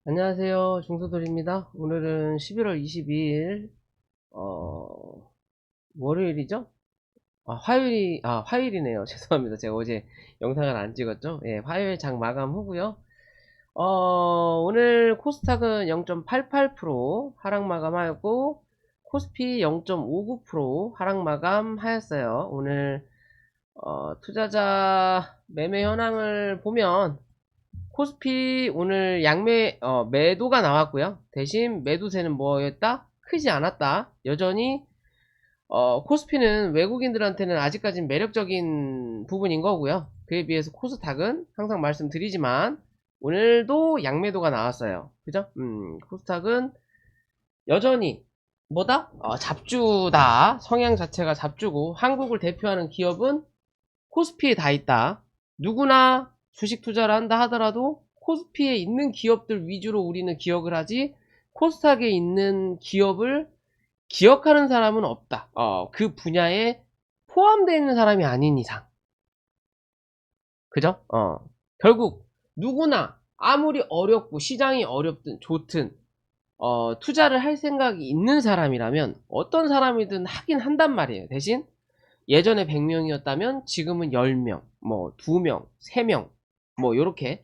안녕하세요. 중소돌입니다. 오늘은 11월 22일, 월요일이죠? 화요일이네요. 죄송합니다. 제가 어제 영상을 안 찍었죠? 예, 화요일 장 마감 후고요. 오늘 코스닥은 0.88% 하락 마감하고, 코스피 0.59% 하락 마감하였어요. 오늘, 투자자 매매 현황을 보면, 코스피 오늘 매도가 나왔고요. 대신 매도세는 뭐였다? 크지 않았다. 여전히 코스피는 외국인들한테는 아직까진 매력적인 부분인 거고요. 그에 비해서 코스닥은 항상 말씀드리지만 오늘도 양매도가 나왔어요. 그죠? 코스닥은 여전히 뭐다? 잡주다. 성향 자체가 잡주고 한국을 대표하는 기업은 코스피에 다 있다. 누구나 주식 투자를 한다 하더라도 코스피에 있는 기업들 위주로 우리는 기억을 하지, 코스닥에 있는 기업을 기억하는 사람은 없다. 그 분야에 포함되어 있는 사람이 아닌 이상. 그죠? 결국 누구나 아무리 어렵고 시장이 어렵든 좋든 투자를 할 생각이 있는 사람이라면 어떤 사람이든 하긴 한단 말이에요. 대신 예전에 100명이었다면 지금은 10명, 뭐 2명, 3명, 뭐 요렇게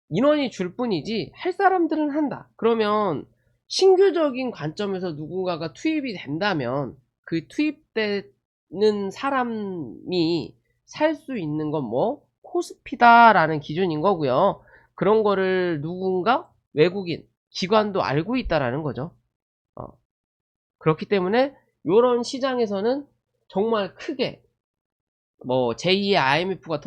인원이 줄 뿐이지 할 사람들은 한다. 그러면 신규적인 관점에서 누군가가 투입이 된다면 그 투입되는 사람이 살 수 있는 건 뭐 코스피다라는 기준인 거고요. 그런 거를 누군가 외국인 기관도 알고 있다라는 거죠. 어, 그렇기 때문에 요런 시장에서는 정말 크게 뭐 제2의 IMF가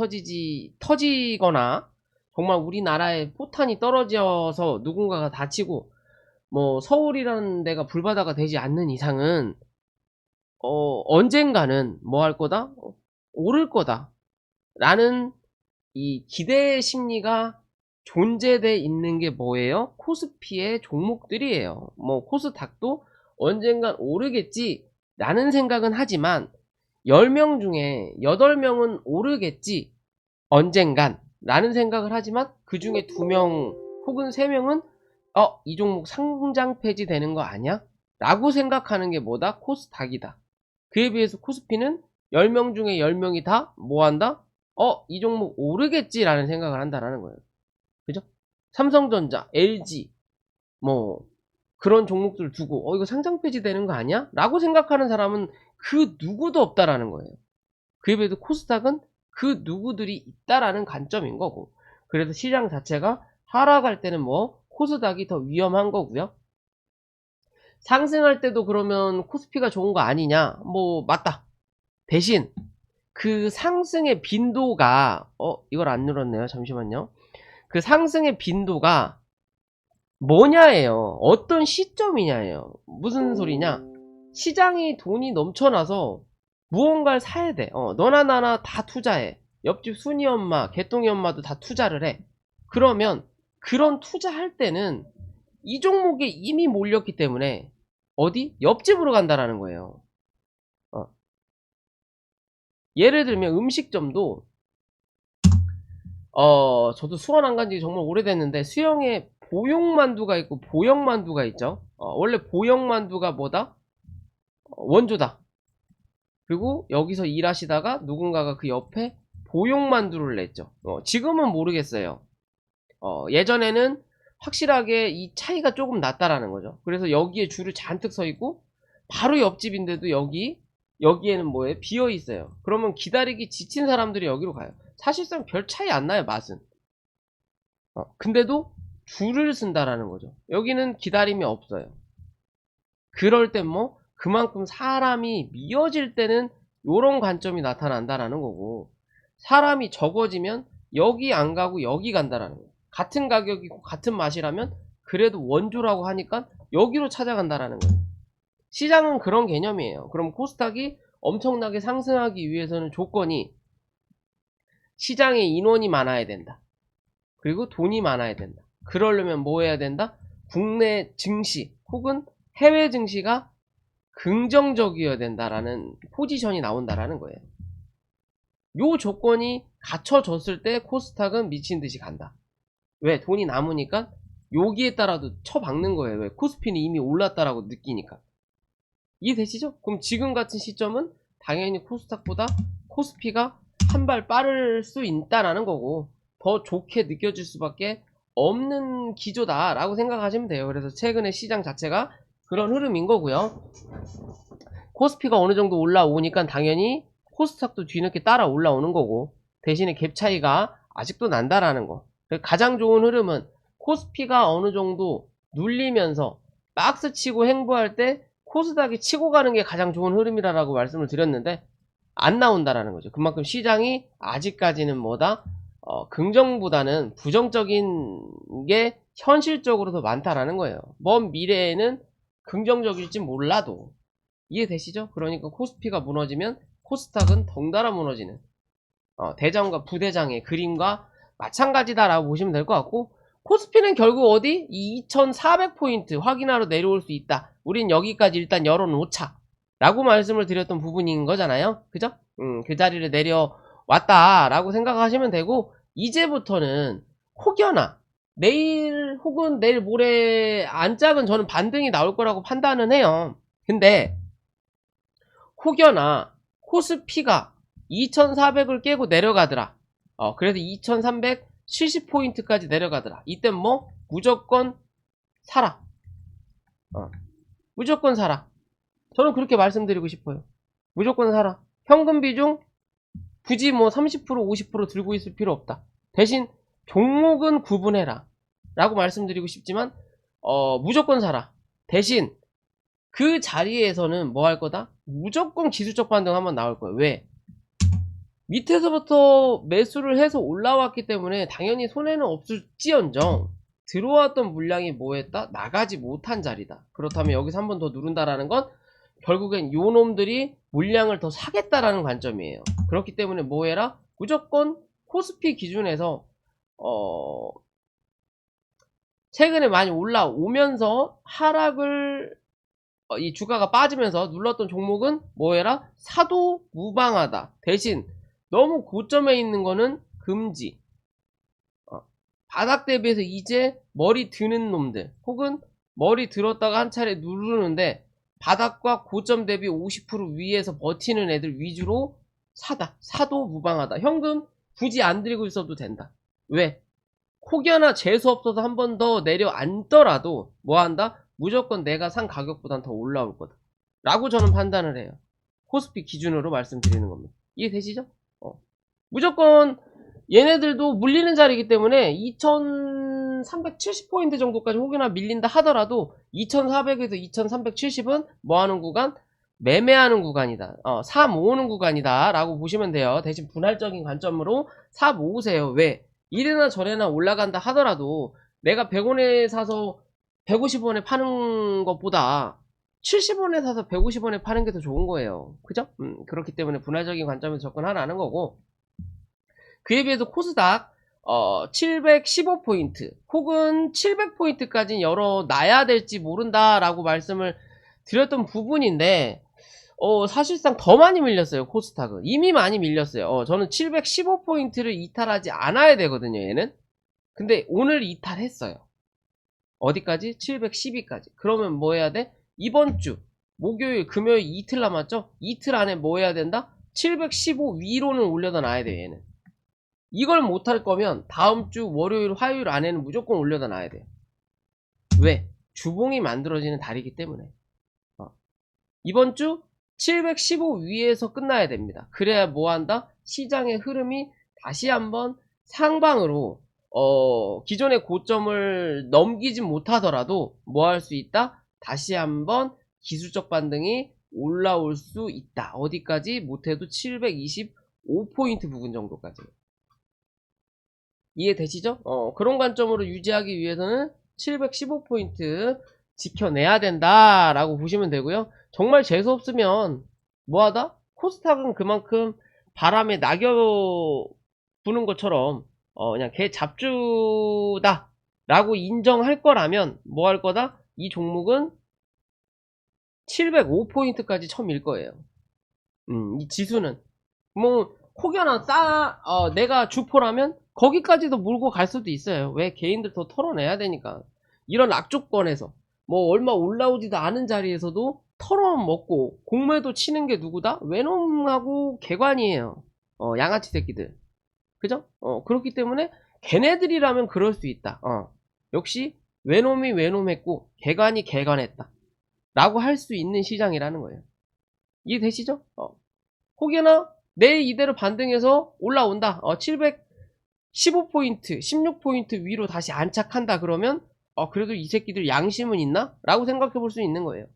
터지거나 정말 우리나라에 포탄이 떨어져서 누군가가 다치고 뭐 서울이라는 데가 불바다가 되지 않는 이상은 언젠가는 뭐 할 거다? 오를 거다 라는 이 기대 심리가 존재돼 있는 게 뭐예요? 코스피의 종목들이에요. 뭐 코스닥도 언젠간 오르겠지 라는 생각은 하지만 10명 중에 8명은 오르겠지 언젠간 라는 생각을 하지만 그 중에 2명 혹은 3명은 이 종목 상장 폐지되는 거 아니야? 라고 생각하는 게 뭐다? 코스닥이다. 그에 비해서 코스피는 10명 중에 10명이 다 뭐 한다? 이 종목 오르겠지 라는 생각을 한다라는 거예요. 그죠? 삼성전자, LG 뭐 그런 종목들 두고 이거 상장 폐지되는 거 아니야? 라고 생각하는 사람은 그 누구도 없다라는 거예요. 그에 비해서 코스닥은 그 누구들이 있다라는 관점인 거고, 그래서 시장 자체가 하락할 때는 뭐 코스닥이 더 위험한 거고요. 상승할 때도 그러면 코스피가 좋은 거 아니냐? 뭐 맞다. 대신 그 상승의 빈도가 이걸 안 눌렀네요. 잠시만요. 그 상승의 빈도가 뭐냐예요. 어떤 시점이냐예요. 무슨 소리냐? 시장이 돈이 넘쳐나서 무언가를 사야 돼. 너나 나나 다 투자해. 옆집 순이 엄마, 개똥이 엄마도 다 투자를 해. 그러면 그런 투자할 때는 이 종목에 이미 몰렸기 때문에 어디? 옆집으로 간다라는 거예요. 어. 예를 들면 음식점도 저도 수원 안 간지 정말 오래됐는데 수영에 보육만두가 있고 보영만두가 있죠. 원래 보영만두가 뭐다? 원조다. 그리고 여기서 일하시다가 누군가가 그 옆에 보육만두를 냈죠. 지금은 모르겠어요. 예전에는 확실하게 이 차이가 조금 났다라는 거죠. 그래서 여기에 줄을 잔뜩 서 있고 바로 옆집인데도 여기에는 뭐예요? 비어 있어요. 그러면 기다리기 지친 사람들이 여기로 가요. 사실상 별 차이 안 나요, 맛은. 근데도 줄을 쓴다라는 거죠. 여기는 기다림이 없어요. 그럴 땐 뭐 그만큼 사람이 미어질 때는 요런 관점이 나타난다라는 거고, 사람이 적어지면 여기 안 가고 여기 간다라는 거예요. 같은 가격이고 같은 맛이라면 그래도 원조라고 하니까 여기로 찾아간다라는 거예요. 시장은 그런 개념이에요. 그럼 코스닥이 엄청나게 상승하기 위해서는 조건이 시장에 인원이 많아야 된다. 그리고 돈이 많아야 된다. 그러려면 뭐 해야 된다? 국내 증시 혹은 해외 증시가 긍정적이어야 된다라는 포지션이 나온다라는 거예요. 요 조건이 갖춰졌을 때 코스닥은 미친 듯이 간다. 왜? 돈이 남으니까 여기에 따라도 쳐박는 거예요. 왜? 코스피는 이미 올랐다라고 느끼니까. 이해되시죠? 그럼 지금 같은 시점은 당연히 코스닥보다 코스피가 한 발 빠를 수 있다라는 거고, 더 좋게 느껴질 수밖에 없는 기조다라고 생각하시면 돼요. 그래서 최근에 시장 자체가 그런 흐름인 거고요. 코스피가 어느 정도 올라오니까 당연히 코스닥도 뒤늦게 따라 올라오는 거고, 대신에 갭 차이가 아직도 난다라는 거. 가장 좋은 흐름은 코스피가 어느 정도 눌리면서 박스 치고 횡보할 때 코스닥이 치고 가는 게 가장 좋은 흐름이라고 말씀을 드렸는데, 안 나온다라는 거죠. 그만큼 시장이 아직까지는 뭐다? 긍정보다는 부정적인 게 현실적으로 더 많다라는 거예요. 먼 미래에는 긍정적일지 몰라도. 이해되시죠? 그러니까 코스피가 무너지면 코스닥은 덩달아 무너지는 대장과 부대장의 그림과 마찬가지다라고 보시면 될 것 같고, 코스피는 결국 어디? 2400포인트 확인하러 내려올 수 있다. 우린 여기까지 일단 열어놓자 라고 말씀을 드렸던 부분인 거잖아요. 그죠? 그 자리를 내려왔다 라고 생각하시면 되고, 이제부터는 혹여나 내일 혹은 내일 모레 안짝은 저는 반등이 나올 거라고 판단은 해요. 근데 혹여나 코스피가 2400을 깨고 내려가더라. 그래서 2370포인트까지 내려가더라. 이땐 뭐 무조건 사라. 무조건 사라. 저는 그렇게 말씀드리고 싶어요. 무조건 사라. 현금 비중 굳이 뭐 30% 50% 들고 있을 필요 없다. 대신 종목은 구분해라 라고 말씀드리고 싶지만 무조건 사라. 대신 그 자리에서는 뭐 할 거다? 무조건 기술적 반등 한번 나올 거예요. 왜? 밑에서부터 매수를 해서 올라왔기 때문에 당연히 손해는 없을지언정 들어왔던 물량이 뭐 했다? 나가지 못한 자리다. 그렇다면 여기서 한 번 더 누른다라는 건 결국엔 요 놈들이 물량을 더 사겠다라는 관점이에요. 그렇기 때문에 뭐 해라? 무조건 코스피 기준에서 최근에 많이 올라오면서 하락을 이 주가가 빠지면서 눌렀던 종목은 뭐해라? 사도 무방하다. 대신 너무 고점에 있는 거는 금지. 바닥 대비해서 이제 머리 드는 놈들, 혹은 머리 들었다가 한 차례 누르는데 바닥과 고점 대비 50% 위에서 버티는 애들 위주로 사다. 사도 무방하다. 현금 굳이 안 들고 있어도 된다. 왜? 혹여나 재수 없어서 한 번 더 내려앉더라도 뭐 한다? 무조건 내가 산 가격보단 더 올라올 거다 라고 저는 판단을 해요. 코스피 기준으로 말씀드리는 겁니다. 이해되시죠? 무조건 얘네들도 물리는 자리이기 때문에 2370포인트 정도까지 혹여나 밀린다 하더라도 2400에서 2370은 뭐하는 구간? 매매하는 구간이다. 사 모으는 구간이다 라고 보시면 돼요. 대신 분할적인 관점으로 사 모으세요. 왜? 이래나 저래나 올라간다 하더라도 내가 100원에 사서 150원에 파는 것보다 70원에 사서 150원에 파는 게 더 좋은 거예요. 그죠? 그렇기 때문에 분할적인 관점에서 접근하라는 거고, 그에 비해서 코스닥 715포인트 혹은 700포인트까지 열어놔야 될지 모른다라고 말씀을 드렸던 부분인데 사실상 더 많이 밀렸어요. 코스닥은 이미 많이 밀렸어요. 저는 715포인트를 이탈하지 않아야 되거든요, 얘는. 근데 오늘 이탈했어요. 어디까지? 712까지. 그러면 뭐 해야 돼? 이번 주 목요일 금요일 이틀 남았죠? 이틀 안에 뭐 해야 된다? 715 위로는 올려다 놔야 돼. 얘는 이걸 못할 거면 다음 주 월요일 화요일 안에는 무조건 올려다 놔야 돼요. 왜? 주봉이 만들어지는 달이기 때문에. 이번 주 715 위에서 끝나야 됩니다. 그래야 뭐 한다? 시장의 흐름이 다시 한번 상방으로 기존의 고점을 넘기지 못하더라도 뭐 할 수 있다? 다시 한번 기술적 반등이 올라올 수 있다. 어디까지? 못해도 725포인트 부근 정도까지. 이해되시죠? 그런 관점으로 유지하기 위해서는 715포인트 지켜내야 된다라고 보시면 되고요. 정말 재수없으면 뭐하다? 코스닥은 그만큼 바람에 낙엽 부는 것처럼 그냥 개 잡주다 라고 인정할 거라면 뭐 할 거다? 이 종목은 705포인트까지 처음일 거예요. 이 지수는 뭐 혹여나 내가 주포라면 거기까지도 몰고 갈 수도 있어요. 왜? 개인들 더 털어내야 되니까. 이런 악조건에서 뭐 얼마 올라오지도 않은 자리에서도 털어먹고 공매도 치는 게 누구다? 외놈하고 개관이에요. 양아치 새끼들. 그죠? 그렇기 때문에 걔네들이라면 그럴 수 있다. 역시 외놈이 외놈했고 개관이 개관했다. 라고 할 수 있는 시장이라는 거예요. 이해되시죠? 혹여나 내일 이대로 반등해서 올라온다. 715포인트, 16포인트 위로 다시 안착한다 그러면 그래도 이 새끼들 양심은 있나? 라고 생각해 볼 수 있는 거예요.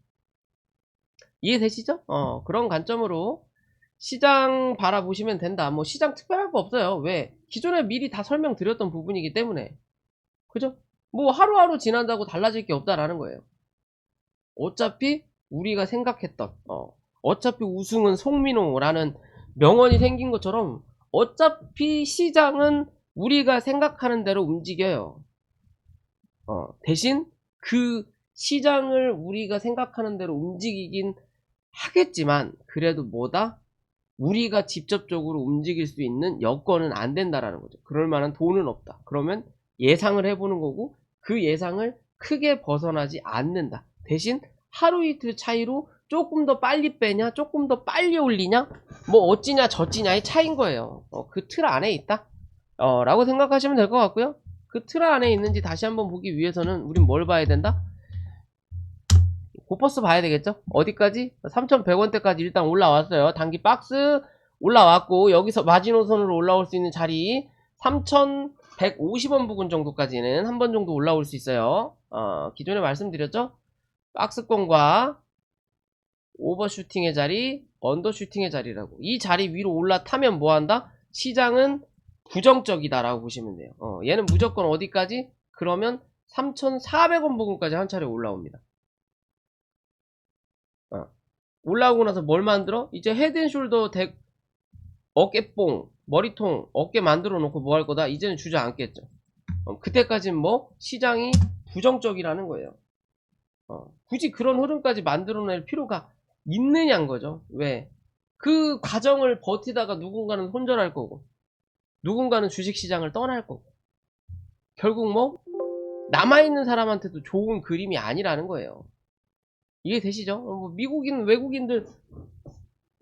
이해되시죠? 그런 관점으로 시장 바라보시면 된다. 뭐 시장 특별할 거 없어요. 왜? 기존에 미리 다 설명드렸던 부분이기 때문에. 그죠? 뭐 하루하루 지난다고 달라질 게 없다라는 거예요. 어차피 우리가 생각했던 어차피 우승은 송민호라는 명언이 생긴 것처럼 어차피 시장은 우리가 생각하는 대로 움직여요. 대신 그 시장을 우리가 생각하는 대로 움직이긴 하겠지만 그래도 뭐다? 우리가 직접적으로 움직일 수 있는 여건은 안 된다라는 거죠. 그럴 만한 돈은 없다. 그러면 예상을 해보는 거고 그 예상을 크게 벗어나지 않는다. 대신 하루 이틀 차이로 조금 더 빨리 빼냐 조금 더 빨리 올리냐 뭐 어찌냐 저찌냐의 차이인 거예요. 그 틀 안에 있다 라고 생각하시면 될 것 같고요. 그 틀 안에 있는지 다시 한번 보기 위해서는 우린 뭘 봐야 된다? 고퍼스 봐야 되겠죠? 어디까지? 3,100원대까지 일단 올라왔어요. 단기 박스 올라왔고 여기서 마지노선으로 올라올 수 있는 자리 3,150원 부근 정도까지는 한 번 정도 올라올 수 있어요. 기존에 말씀드렸죠? 박스권과 오버슈팅의 자리, 언더슈팅의 자리라고. 이 자리 위로 올라타면 뭐한다? 시장은 부정적이다라고 보시면 돼요. 얘는 무조건 어디까지? 그러면 3,400원 부근까지 한 차례 올라옵니다. 올라오고 나서 뭘 만들어? 이제 헤드앤숄더 어깨뽕, 머리통, 어깨 만들어 놓고 뭐 할 거다? 이제는 주저앉겠죠. 그때까지는 뭐? 시장이 부정적이라는 거예요. 굳이 그런 흐름까지 만들어낼 필요가 있느냐는 거죠. 왜? 그 과정을 버티다가 누군가는 손절할 거고, 누군가는 주식시장을 떠날 거고, 결국 뭐? 남아있는 사람한테도 좋은 그림이 아니라는 거예요. 이해되시죠? 미국인, 외국인들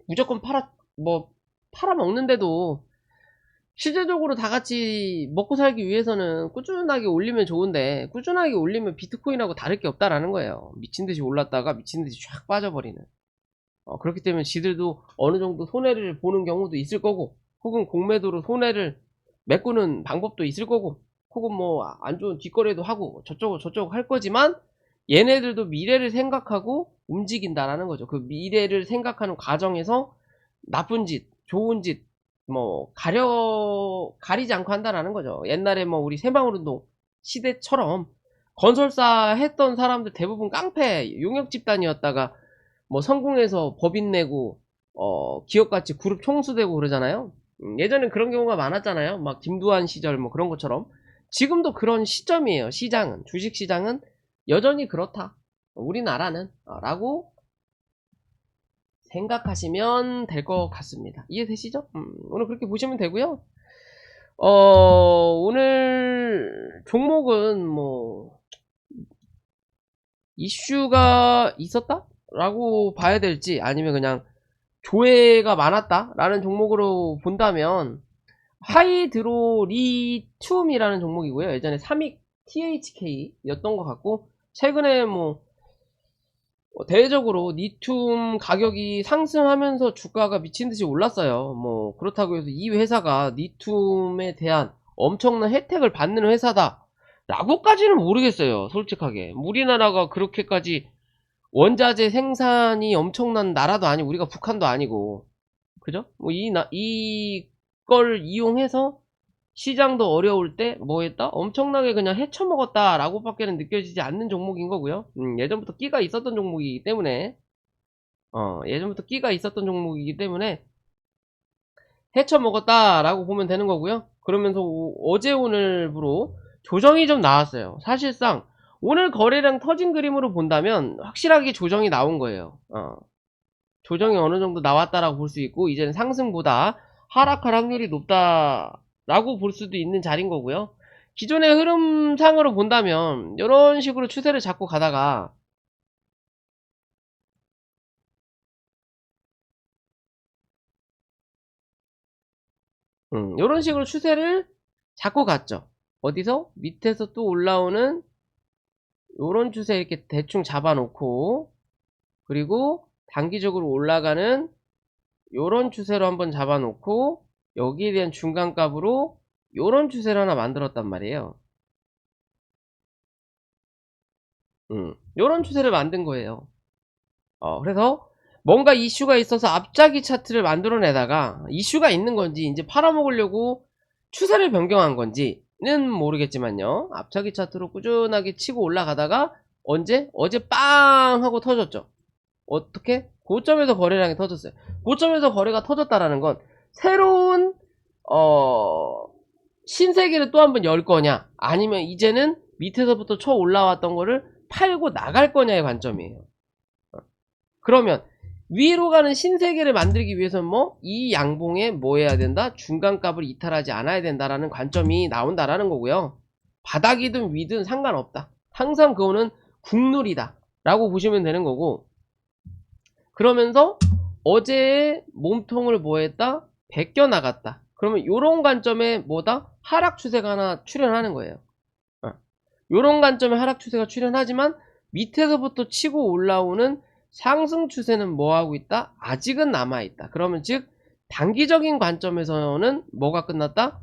무조건 팔아먹는데도 실질적으로 다 같이 먹고 살기 위해서는 꾸준하게 올리면 좋은데 꾸준하게 올리면 비트코인하고 다를 게 없다라는 거예요. 미친듯이 올랐다가 미친듯이 쫙 빠져버리는. 그렇기 때문에 지들도 어느 정도 손해를 보는 경우도 있을 거고 혹은 공매도로 손해를 메꾸는 방법도 있을 거고 혹은 뭐 안 좋은 뒷거래도 하고 저쩌고 할 거지만 얘네들도 미래를 생각하고 움직인다라는 거죠. 그 미래를 생각하는 과정에서 나쁜 짓, 좋은 짓, 뭐 가리지 않고 한다라는 거죠. 옛날에 뭐 우리 새마을운동 시대처럼 건설사 했던 사람들 대부분 깡패 용역 집단이었다가 뭐 성공해서 법인 내고 기업같이 그룹 총수되고 그러잖아요. 예전엔 그런 경우가 많았잖아요. 막 김두한 시절 뭐 그런 것처럼. 지금도 그런 시점이에요. 시장은, 주식시장은 여전히 그렇다. 우리나라는 라고 생각하시면 될 것 같습니다. 이해되시죠? 오늘 그렇게 보시면 되고요. 오늘 종목은 뭐 이슈가 있었다? 라고 봐야 될지 아니면 그냥 조회가 많았다? 라는 종목으로 본다면 하이드로 리튬이라는 종목이고요. 예전에 3익 THK 였던 것 같고 최근에 뭐 대외적으로 리튬 가격이 상승하면서 주가가 미친듯이 올랐어요. 뭐 그렇다고 해서 이 회사가 리튬에 대한 엄청난 혜택을 받는 회사다 라고까지는 모르겠어요. 솔직하게 우리나라가 그렇게까지 원자재 생산이 엄청난 나라도 아니고 우리가 북한도 아니고 그죠? 뭐 이걸 이용해서 시장도 어려울 때 뭐 했다? 엄청나게 그냥 헤쳐먹었다 라고 밖에는 느껴지지 않는 종목인 거고요. 예전부터 끼가 있었던 종목이기 때문에 헤쳐먹었다 라고 보면 되는 거고요. 그러면서 어제 오늘부로 조정이 좀 나왔어요. 사실상 오늘 거래량 터진 그림으로 본다면 확실하게 조정이 나온 거예요. 조정이 어느 정도 나왔다라고 볼 수 있고 이제는 상승보다 하락할 확률이 높다라고 볼 수도 있는 자리인 거고요. 기존의 흐름상으로 본다면 이런 식으로 추세를 잡고 가다가 이런 식으로 추세를 잡고 갔죠. 어디서? 밑에서 또 올라오는 요런 추세 이렇게 대충 잡아놓고, 그리고 단기적으로 올라가는 요런 추세로 한번 잡아놓고, 여기에 대한 중간값으로 요런 추세를 하나 만들었단 말이에요. 요런 추세를 만든 거예요. 그래서 뭔가 이슈가 있어서 앞자기 차트를 만들어내다가, 이슈가 있는 건지 이제 팔아먹으려고 추세를 변경한 건지는 모르겠지만요, 앞차기 차트로 꾸준하게 치고 올라가다가 언제? 어제 빵 하고 터졌죠. 어떻게? 고점에서 거래량이 터졌어요. 고점에서 거래가 터졌다라는 건 새로운 신세계를 또 한 번 열 거냐, 아니면 이제는 밑에서부터 쳐 올라왔던 거를 팔고 나갈 거냐의 관점이에요. 그러면 위로 가는 신세계를 만들기 위해서는 뭐? 이 양봉에 뭐 해야 된다? 중간값을 이탈하지 않아야 된다라는 관점이 나온다라는 거고요. 바닥이든 위든 상관없다. 항상 그거는 국룰이다 라고 보시면 되는 거고, 그러면서 어제의 몸통을 뭐 했다? 베껴 나갔다. 그러면 요런 관점에 뭐다? 하락 추세가 하나 출현하는 거예요. 요런 관점에 하락 추세가 출현하지만 밑에서부터 치고 올라오는 상승 추세는 뭐 하고 있다? 아직은 남아 있다. 그러면 즉 단기적인 관점에서는 뭐가 끝났다?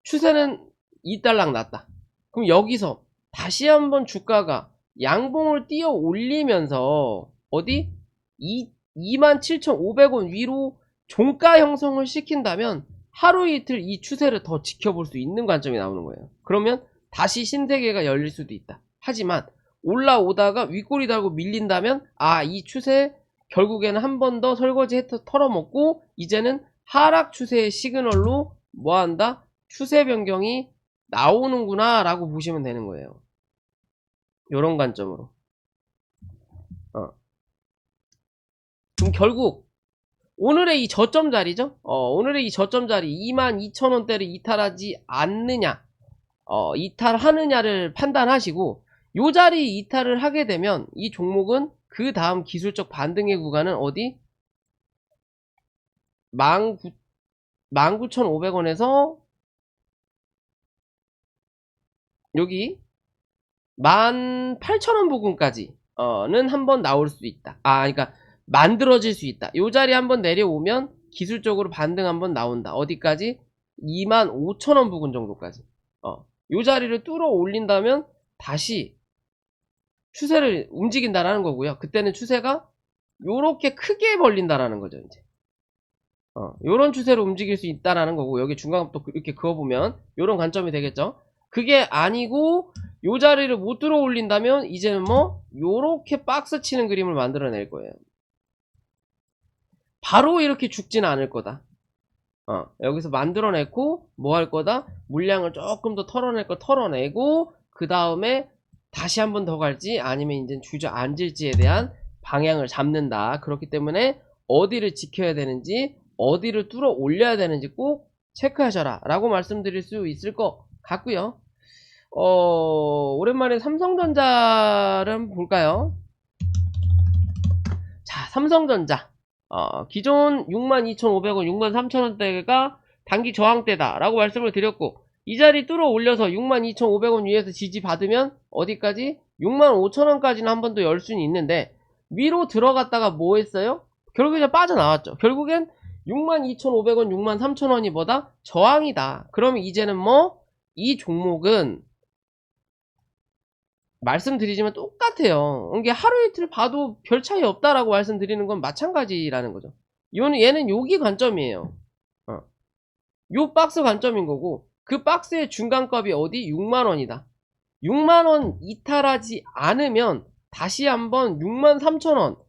추세는 이달락 났다. 그럼 여기서 다시 한번 주가가 양봉을 띄어 올리면서 어디? 27,500원 위로 종가 형성을 시킨다면 하루 이틀 이 추세를 더 지켜볼 수 있는 관점이 나오는 거예요. 그러면 다시 신세계가 열릴 수도 있다. 하지만 올라오다가 윗꼬리 달고 밀린다면 이 추세 결국에는 한 번 더 설거지 털어먹고 이제는 하락 추세의 시그널로 뭐한다? 추세 변경이 나오는구나 라고 보시면 되는 거예요. 요런 관점으로. 그럼 결국 오늘의 이 저점 자리죠. 오늘의 이 저점 자리 22,000원대를 이탈하지 않느냐, 이탈하느냐를 판단하시고, 요 자리 이탈을 하게 되면 이 종목은 그 다음 기술적 반등의 구간은 어디? 19,500원에서 여기 18,000원 부근까지는 한번 나올 수 있다. 그러니까 만들어질 수 있다. 요 자리 한번 내려오면 기술적으로 반등 한번 나온다. 어디까지? 25,000원 부근 정도까지. 요 자리를 뚫어 올린다면 다시 추세를 움직인다라는 거고요. 그때는 추세가 요렇게 크게 벌린다라는 거죠, 이제. 요런 추세로 움직일 수 있다라는 거고, 여기 중간값도 이렇게 그어보면 요런 관점이 되겠죠. 그게 아니고 요 자리를 못 들어 올린다면 이제는 뭐 요렇게 박스 치는 그림을 만들어낼 거예요. 바로 이렇게 죽지는 않을 거다. 여기서 만들어내고 뭐 할 거다? 물량을 조금 더 털어낼 거 털어내고, 그 다음에 다시 한 번 더 갈지 아니면 이제 주저앉을지에 대한 방향을 잡는다. 그렇기 때문에 어디를 지켜야 되는지, 어디를 뚫어 올려야 되는지 꼭 체크하셔라 라고 말씀드릴 수 있을 것 같고요. 오랜만에 삼성전자를 한번 볼까요? 자, 삼성전자. 기존 62,500원, 63,000원대가 단기 저항대다 라고 말씀을 드렸고, 이 자리 뚫어 올려서 62,500원 위에서 지지받으면 어디까지? 65,000원까지는 한 번 더 열 수는 있는데, 위로 들어갔다가 뭐 했어요? 결국엔 빠져나왔죠. 결국엔 62,500원, 63,000원이 뭐다? 저항이다. 그러면 이제는 뭐 이 종목은 말씀드리지만 똑같아요. 이게 하루 이틀 봐도 별 차이 없다라고 말씀드리는 건 마찬가지라는 거죠. 얘는 여기 관점이에요. 요 박스 관점인 거고, 그 박스의 중간값이 어디? 6만원이다. 6만원 이탈하지 않으면 다시 한번 63,000원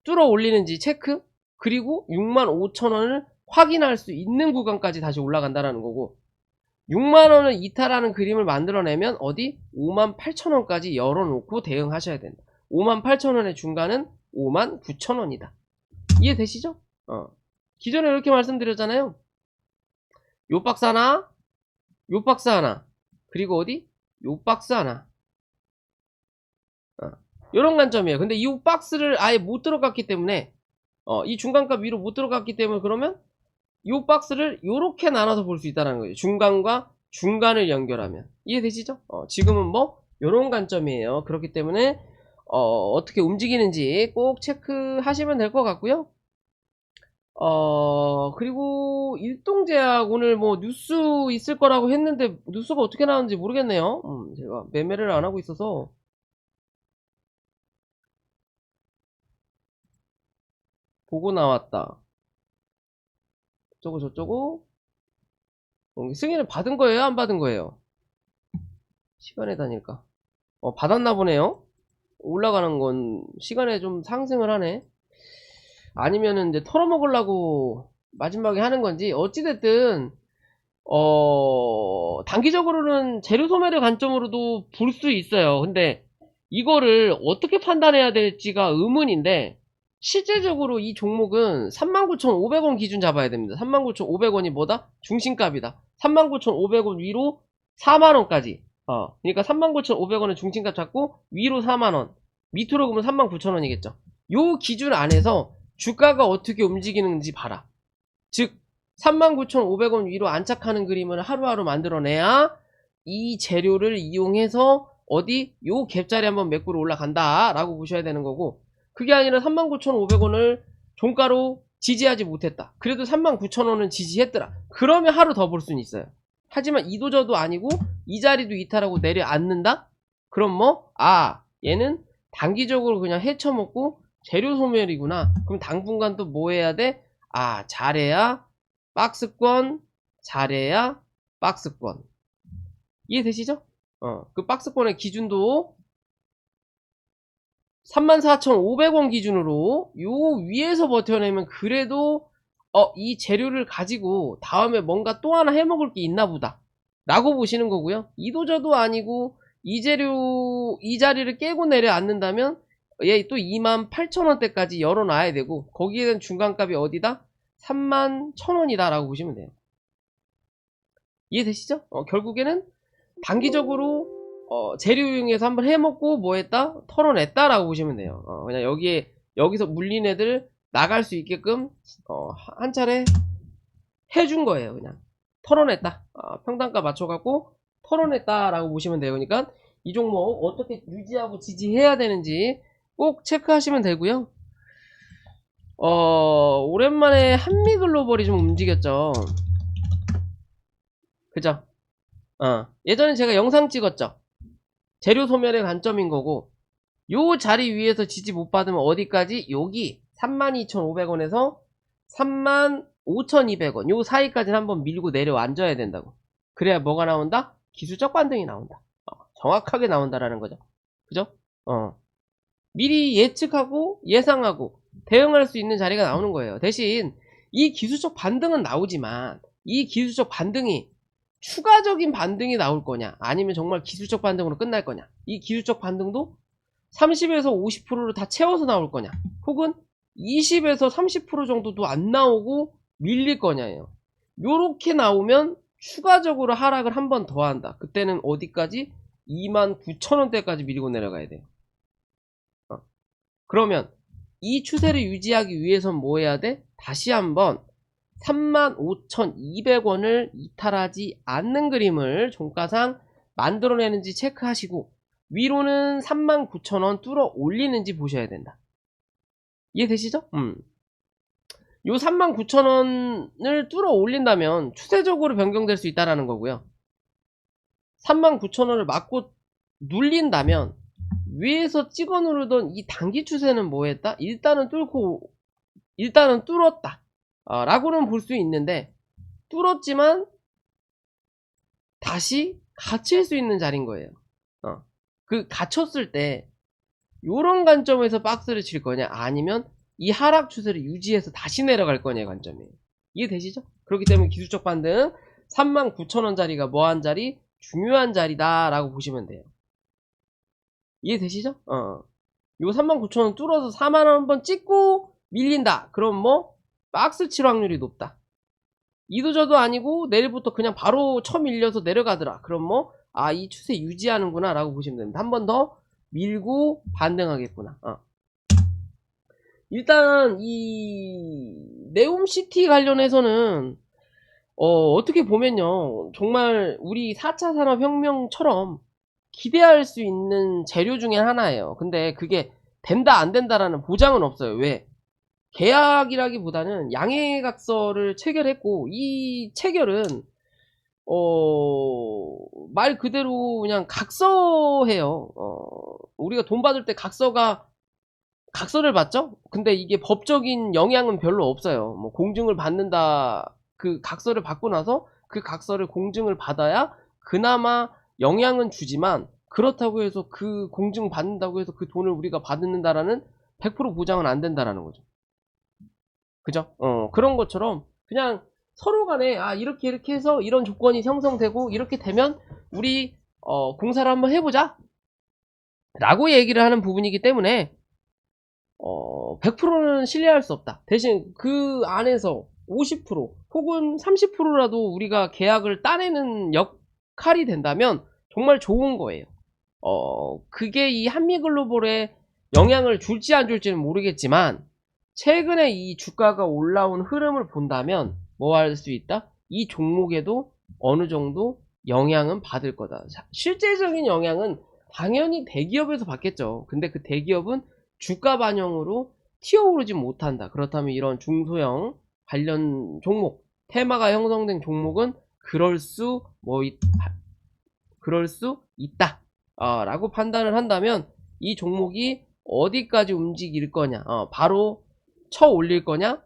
뚫어 올리는지 체크, 그리고 65,000원을 확인할 수 있는 구간까지 다시 올라간다라는 거고, 6만원을 이탈하는 그림을 만들어내면 어디? 58,000원까지 열어놓고 대응하셔야 된다. 58,000원의 중간은 59,000원이다. 이해되시죠? 기존에 이렇게 말씀드렸잖아요. 요 박스 하나, 요 박스 하나, 그리고 어디? 요 박스 하나. 요런 관점이에요. 근데 이 박스를 아예 못 들어갔기 때문에 이 중간값 위로 못 들어갔기 때문에 그러면 이 박스를 요렇게 나눠서 볼 수 있다는 거예요. 중간과 중간을 연결하면. 이해되시죠? 지금은 뭐 요런 관점이에요. 그렇기 때문에 어떻게 움직이는지 꼭 체크하시면 될 것 같고요. 그리고 일동제약 오늘 뭐 뉴스 있을 거라고 했는데 뉴스가 어떻게 나왔는지 모르겠네요. 제가 매매를 안 하고 있어서. 보고 나왔다. 저쩌고 승인을 받은 거예요? 안 받은 거예요? 시간에 다닐까? 받았나 보네요. 올라가는 건 시간에 좀 상승을 하네. 아니면은 이제 털어먹으려고 마지막에 하는 건지 어찌됐든 단기적으로는 재료 소멸의 관점으로도 볼 수 있어요. 근데 이거를 어떻게 판단해야 될지가 의문인데 실제적으로 이 종목은 39,500원 기준 잡아야 됩니다. 39,500원이 뭐다? 중심값이다. 39,500원 위로 4만원까지. 그러니까 39,500원은 중심값 잡고 위로 4만원. 밑으로 그러면 39,000원이겠죠. 요 기준 안에서 주가가 어떻게 움직이는지 봐라. 즉 39,500원 위로 안착하는 그림을 하루하루 만들어내야 이 재료를 이용해서 어디 요 갭자리 한번 매꾸로 올라간다 라고 보셔야 되는 거고, 그게 아니라 39,500원을 종가로 지지하지 못했다. 그래도 39,000원은 지지했더라. 그러면 하루 더 볼 수는 있어요. 하지만 이도저도 아니고 이 자리도 이탈하고 내려앉는다? 그럼 뭐 얘는 단기적으로 그냥 헤쳐먹고 재료 소멸이구나. 그럼 당분간 또 뭐 해야 돼? 잘해야 박스권, 잘해야 박스권. 이해되시죠? 그 박스권의 기준도 34,500원 기준으로 요 위에서 버텨내면 그래도 이 재료를 가지고 다음에 뭔가 또 하나 해먹을 게 있나 보다 라고 보시는 거고요. 이도저도 아니고 이 재료 이 자리를 깨고 내려앉는다면 얘 또 28,000원대까지 열어놔야 되고, 거기에 대한 중간값이 어디다? 31,000원이다 라고 보시면 돼요. 이해되시죠? 결국에는 단기적으로 재료 이용해서 한번 해먹고 뭐 했다? 털어냈다 라고 보시면 돼요. 그냥 여기서 물린 애들 나갈 수 있게끔 한 차례 해준 거예요. 그냥 털어냈다. 평단가 맞춰갖고 털어냈다 라고 보시면 돼요. 그러니까 이 종목 어떻게 유지하고 지지해야 되는지 꼭 체크하시면 되고요. 오랜만에 한미글로벌이 좀 움직였죠. 그죠? 예전에 제가 영상 찍었죠. 재료 소멸의 관점인 거고, 요 자리 위에서 지지 못 받으면 어디까지? 여기 32,500원에서 35,200원 요 사이까지는 한번 밀고 내려앉아야 된다고. 그래야 뭐가 나온다? 기술적 반등이 나온다. 정확하게 나온다라는 거죠. 그죠? 미리 예측하고 예상하고 대응할 수 있는 자리가 나오는 거예요. 대신 이 기술적 반등은 나오지만 이 기술적 반등이 추가적인 반등이 나올 거냐, 아니면 정말 기술적 반등으로 끝날 거냐, 이 기술적 반등도 30에서 50%를 다 채워서 나올 거냐, 혹은 20에서 30% 정도도 안 나오고 밀릴 거냐예요. 요렇게 나오면 추가적으로 하락을 한 번 더 한다. 그때는 어디까지? 29,000원대까지 밀고 내려가야 돼요. 그러면 이 추세를 유지하기 위해선 뭐 해야 돼? 다시 한번 35,200원을 이탈하지 않는 그림을 종가상 만들어내는지 체크하시고, 위로는 39,000원 뚫어 올리는지 보셔야 된다. 이해되시죠? 요 39,000원을 뚫어 올린다면 추세적으로 변경될 수 있다는 거고요. 39,000원을 맞고 눌린다면 위에서 찍어 누르던 이 단기 추세는 뭐 했다? 일단은 뚫었다 라고는 볼 수 있는데, 뚫었지만 다시 갇힐 수 있는 자리인 거예요. 그 갇혔을 때 요런 관점에서 박스를 칠 거냐, 아니면 이 하락 추세를 유지해서 다시 내려갈 거냐의 관점이에요. 이해되시죠? 그렇기 때문에 기술적 반등 39,000원 자리가 뭐한 자리? 중요한 자리다 라고 보시면 돼요. 이해되시죠? 요 39,000원 뚫어서 4만원 한번 찍고 밀린다. 그럼 뭐 박스 칠 확률이 높다. 이도저도 아니고 내일부터 그냥 바로 쳐밀려서 내려가더라. 그럼 뭐, 아, 이 추세 유지하는구나 라고 보시면 됩니다. 한 번 더 밀고 반등하겠구나. 일단 이 네옴시티 관련해서는 어떻게 보면요, 정말 우리 4차 산업혁명처럼 기대할 수 있는 재료 중에 하나예요. 근데 그게 된다 안 된다라는 보장은 없어요. 왜? 계약이라기보다는 양해각서를 체결했고, 이 체결은 말 그대로 그냥 각서해요. 우리가 돈 받을 때 각서를 받죠? 근데 이게 법적인 영향은 별로 없어요. 뭐 공증을 받는다, 그 각서를 받고 나서 그 각서를 공증을 받아야 그나마 영향은 주지만, 그렇다고 해서 그 공증 받는다고 해서 그 돈을 우리가 받는다라는 100% 보장은 안 된다라는 거죠. 그죠? 그런 것처럼 그냥 서로 간에, 아, 이렇게 해서 이런 조건이 형성되고 이렇게 되면 우리 공사를 한번 해보자 라고 얘기를 하는 부분이기 때문에 100%는 신뢰할 수 없다. 대신 그 안에서 50% 혹은 30%라도 우리가 계약을 따내는 역할이 된다면 정말 좋은 거예요. 그게 이 한미글로벌에 영향을 줄지 안 줄지는 모르겠지만, 최근에 이 주가가 올라온 흐름을 본다면 뭐 할 수 있다? 이 종목에도 어느 정도 영향은 받을 거다. 실제적인 영향은 당연히 대기업에서 받겠죠. 근데 그 대기업은 주가 반영으로 튀어오르지 못한다. 그렇다면 이런 중소형 관련 종목, 테마가 형성된 종목은 그럴 수 있다 라고 판단을 한다면, 이 종목이 어디까지 움직일 거냐, 바로 쳐 올릴 거냐,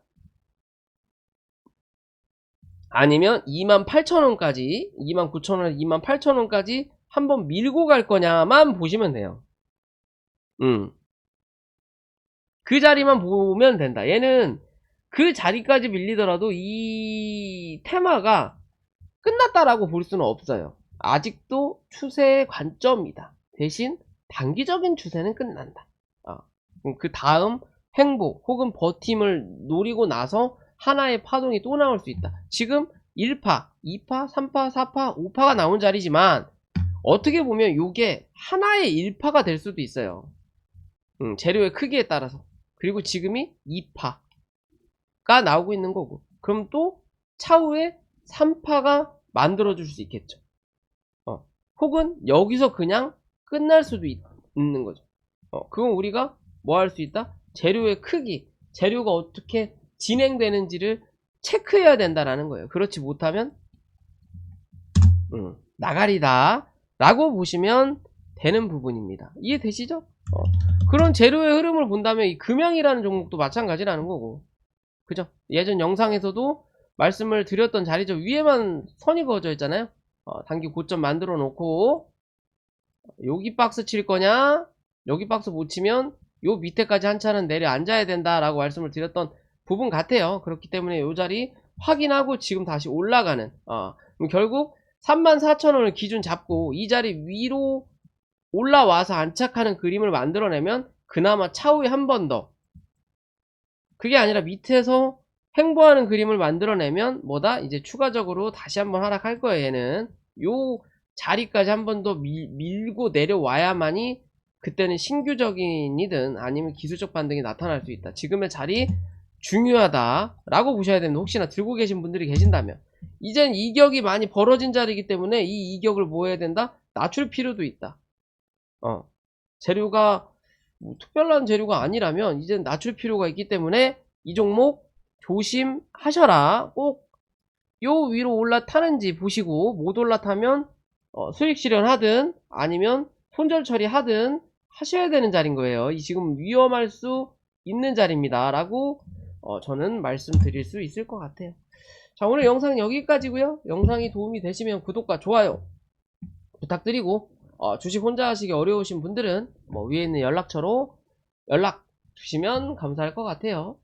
아니면 28,000원까지, 29,000원, 28,000원까지 한번 밀고 갈 거냐만 보시면 돼요. 그 자리만 보면 된다. 얘는 그 자리까지 밀리더라도 이 테마가 끝났다라고 볼 수는 없어요. 아직도 추세의 관점이다. 대신 단기적인 추세는 끝난다. 그 다음 횡보 혹은 버팀을 노리고 나서 하나의 파동이 또 나올 수 있다. 지금 1파, 2파, 3파, 4파, 5파가 나온 자리지만 어떻게 보면 이게 하나의 1파가 될 수도 있어요. 재료의 크기에 따라서. 그리고 지금이 2파가 나오고 있는 거고, 그럼 또 차후에 3파가 만들어줄 수 있겠죠. 혹은 여기서 그냥 끝날 수도 있는 거죠. 그건 우리가 뭐 할 수 있다? 재료의 크기, 재료가 어떻게 진행되는지를 체크해야 된다라는 거예요. 그렇지 못하면 나가리다 라고 보시면 되는 부분입니다. 이해되시죠? 그런 재료의 흐름을 본다면 이 금양이라는 종목도 마찬가지라는 거고, 그죠? 예전 영상에서도 말씀을 드렸던 자리죠. 위에만 선이 그어져 있잖아요. 단기 고점 만들어 놓고 여기 박스 칠 거냐, 여기 박스 못 치면 요 밑에까지 한 차는 내려 앉아야 된다라고 말씀을 드렸던 부분 같아요. 그렇기 때문에 요 자리 확인하고 지금 다시 올라가는, 그럼 결국 34,000원을 기준 잡고 이 자리 위로 올라와서 안착하는 그림을 만들어내면 그나마 차후에 한 번 더, 그게 아니라 밑에서 횡보하는 그림을 만들어내면 뭐다? 이제 추가적으로 다시 한번 하락할 거예요. 얘는 요 자리까지 한 번 더 밀고 내려와야만이 그때는 신규적인이든 아니면 기술적 반등이 나타날 수 있다. 지금의 자리 중요하다 라고 보셔야 됩니다. 혹시나 들고 계신 분들이 계신다면. 이젠 이격이 많이 벌어진 자리이기 때문에 이 이격을 뭐 해야 된다? 낮출 필요도 있다. 재료가 뭐 특별한 재료가 아니라면 이젠 낮출 필요가 있기 때문에 이 종목 조심하셔라. 꼭 요 위로 올라타는지 보시고, 못 올라타면 수익 실현하든 아니면 손절 처리하든 하셔야 되는 자리인 거예요. 이 지금 위험할 수 있는 자리입니다 라고 저는 말씀드릴 수 있을 것 같아요. 자, 오늘 영상 여기까지고요. 영상이 도움이 되시면 구독과 좋아요 부탁드리고, 주식 혼자 하시기 어려우신 분들은 뭐 위에 있는 연락처로 연락 주시면 감사할 것 같아요.